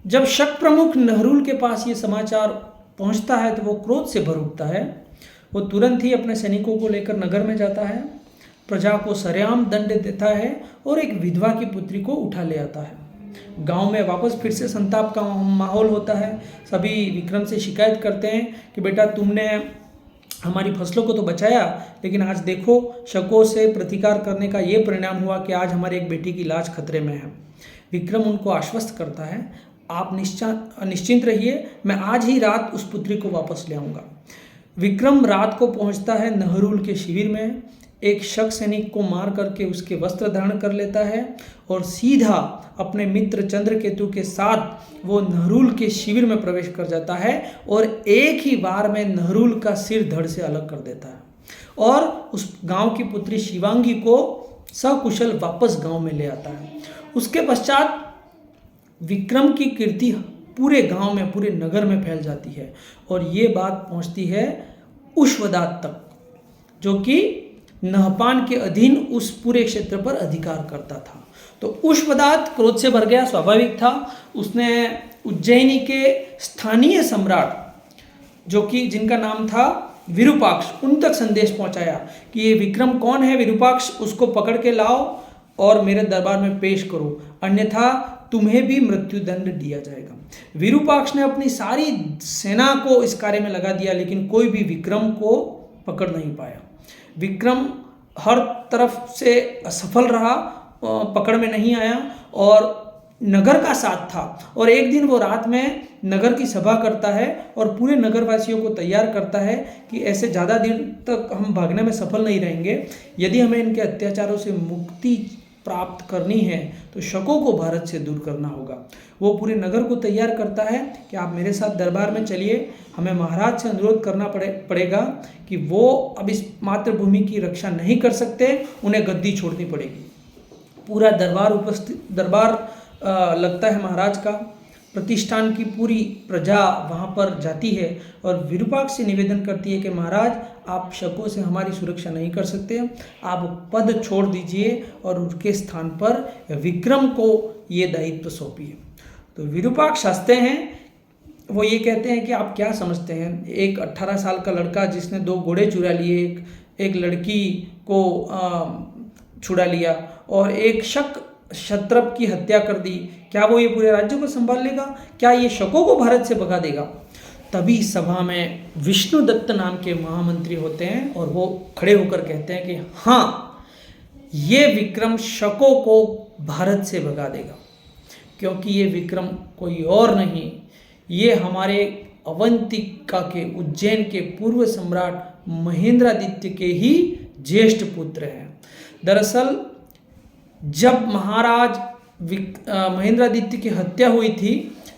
जब शक प्रमुख नहरुल के पास ये समाचार पहुंचता है तो वो क्रोध से भर उठता है। वो तुरंत ही अपने सैनिकों को लेकर नगर में जाता है, प्रजा को सरेआम दंड देता है और एक विधवा की पुत्री को उठा ले आता है। गांव में वापस फिर से संताप का माहौल होता है। सभी विक्रम से शिकायत करते हैं कि बेटा तुमने हमारी फसलों को तो बचाया, लेकिन आज देखो शकों से प्रतिकार करने का ये परिणाम हुआ कि आज हमारी एक बेटी की लाज खतरे में है। विक्रम उनको आश्वस्त करता है, आप निश्चिंत रहिए, मैं आज ही रात उस पुत्री को वापस ले आऊँगा। विक्रम रात को पहुँचता है नहरुल के शिविर में, एक शक सैनिक को मार करके उसके वस्त्र धारण कर लेता है और सीधा अपने मित्र चंद्रकेतु के साथ वो नहरुल के शिविर में प्रवेश कर जाता है और एक ही बार में नहरुल का सिर धड़ से अलग कर देता है और उस गांव की पुत्री शिवांगी को सकुशल वापस गांव में ले आता है। उसके पश्चात विक्रम की कीर्ति पूरे गांव में, पूरे नगर में फैल जाती है और ये बात पहुंचती है उष्वदात तक, जो कि नहपान के अधीन उस पूरे क्षेत्र पर अधिकार करता था। तो उष्वदात क्रोध से भर गया, स्वाभाविक था। उसने उज्जैनी के स्थानीय सम्राट जो कि जिनका नाम था विरूपाक्ष, उन तक संदेश पहुंचाया कि ये विक्रम कौन है, विरूपाक्ष, उसको पकड़ के लाओ और मेरे दरबार में पेश करो, अन्यथा तुम्हें भी मृत्युदंड दिया जाएगा। विरूपाक्ष ने अपनी सारी सेना को इस कार्य में लगा दिया, लेकिन कोई भी विक्रम को पकड़ नहीं पाया। विक्रम हर तरफ से असफल रहा, पकड़ में नहीं आया और नगर का साथ था। और एक दिन वो रात में नगर की सभा करता है और पूरे नगरवासियों को तैयार करता है कि ऐसे ज़्यादा दिन तक हम भागने में सफल नहीं रहेंगे। यदि हमें इनके अत्याचारों से मुक्ति प्राप्त करनी है तो शकों को भारत से दूर करना होगा। वो पूरे नगर को तैयार करता है कि आप मेरे साथ दरबार में चलिए, हमें महाराज से अनुरोध करना पड़ेगा कि वो अब इस मातृभूमि की रक्षा नहीं कर सकते, उन्हें गद्दी छोड़नी पड़ेगी। पूरा दरबार लगता है महाराज का, प्रतिष्ठान की पूरी प्रजा वहाँ पर जाती है और विरूपाक्ष से निवेदन करती है कि महाराज आप शकों से हमारी सुरक्षा नहीं कर सकते, आप पद छोड़ दीजिए और उनके स्थान पर विक्रम को ये दायित्व सौंपिए। तो विरूपाक्ष हंसते हैं, वो ये कहते हैं कि आप क्या समझते हैं, एक 18 साल का लड़का जिसने 2 घोड़े चुरा लिए, एक लड़की को छुड़ा लिया और एक क्षत्रप की हत्या कर दी, क्या वो ये पूरे राज्य को संभाल लेगा? क्या ये शकों को भारत से भगा देगा? तभी सभा में विष्णुदत्त नाम के महामंत्री होते हैं और वो खड़े होकर कहते हैं कि हाँ, ये विक्रम शकों को भारत से भगा देगा, क्योंकि ये विक्रम कोई और नहीं, ये हमारे अवंतिका के उज्जैन के पूर्व सम्राट महेंद्रादित्य के ही ज्येष्ठ पुत्र हैं। दरअसल जब महाराज महेंद्रादित्य की हत्या हुई थी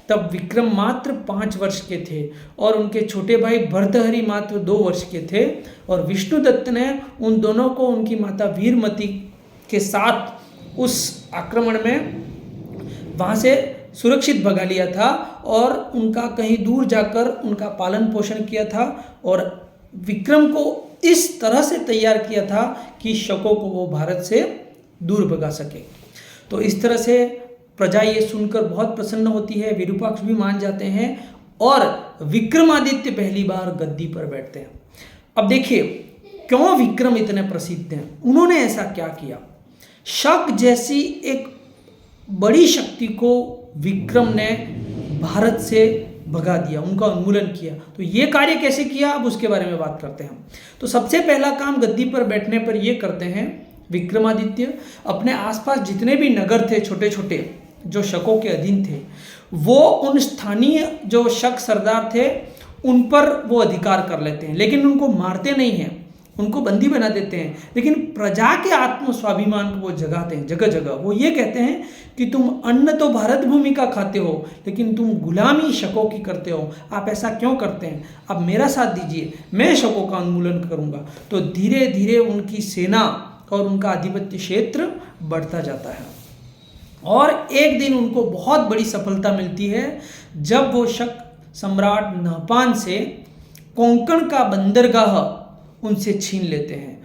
तब विक्रम मात्र 5 वर्ष के थे और उनके छोटे भाई भर्तहरि मात्र 2 वर्ष के थे और विष्णुदत्त ने उन दोनों को उनकी माता वीरमती के साथ उस आक्रमण में वहाँ से सुरक्षित भगा लिया था और उनका कहीं दूर जाकर उनका पालन पोषण किया था और विक्रम को इस तरह से तैयार किया था कि शकों को वो भारत से दूर भगा सके। तो इस तरह से प्रजा ये सुनकर बहुत प्रसन्न होती है, विरूपाक्ष भी मान जाते हैं और विक्रमादित्य पहली बार गद्दी पर बैठते हैं। अब देखिए क्यों विक्रम इतने प्रसिद्ध हैं, उन्होंने ऐसा क्या किया। शक जैसी एक बड़ी शक्ति को विक्रम ने भारत से भगा दिया, उनका उन्मूलन किया। तो ये कार्य कैसे किया, अब उसके बारे में बात करते हैं। तो सबसे पहला काम गद्दी पर बैठने पर ये करते हैं विक्रमादित्य, अपने आसपास जितने भी नगर थे छोटे छोटे जो शकों के अधीन थे, वो उन स्थानीय जो शक सरदार थे उन पर वो अधिकार कर लेते हैं, लेकिन उनको मारते नहीं हैं, उनको बंदी बना देते हैं, लेकिन प्रजा के आत्म स्वाभिमान को वो जगाते हैं जगह जगह। वो ये कहते हैं कि तुम अन्न तो भारत भूमि का खाते हो, लेकिन तुम गुलामी शकों की करते हो, आप ऐसा क्यों करते हैं, अब मेरा साथ दीजिए, मैं शकों का उन्मूलन करूँगा। तो धीरे धीरे उनकी सेना और उनका आधिपत्य क्षेत्र बढ़ता जाता है और एक दिन उनको बहुत बड़ी सफलता मिलती है जब वो शक सम्राट नहपान से कोंकण का बंदरगाह उनसे छीन लेते हैं।